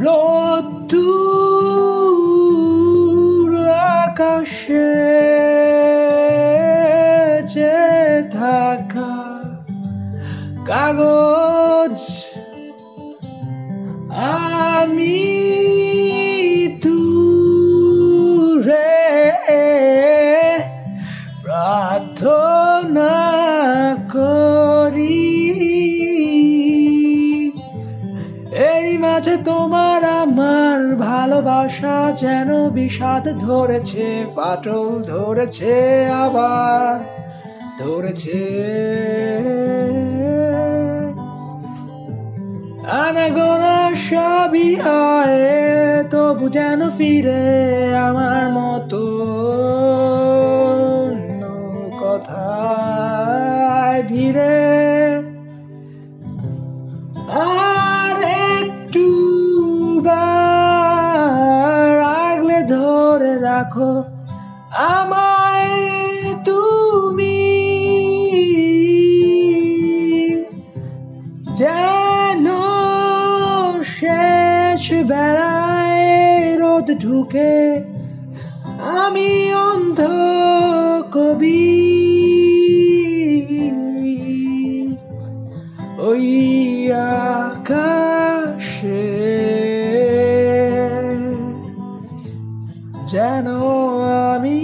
রোদ্দুর আকাশে চেয়ে থাকা কাগজ আমি দূরে প্রার্থনা করি এই মাঝে তোমার আমার ভালোবাসা যেন বিষাদ ধরেছে, ফাটল ধরেছে, আবার ধরেছে। আনাগোনা সবই হয়, তবু যেন ফিরে আমার মতো কথায় ভিড়ে। আর একটু আগলে ধরে রাখো আমায় তুমি, যেন শেষ বেলায় রোদ ঢুকে আমি অন্ধ কবি ওই আকাশে যেন আমি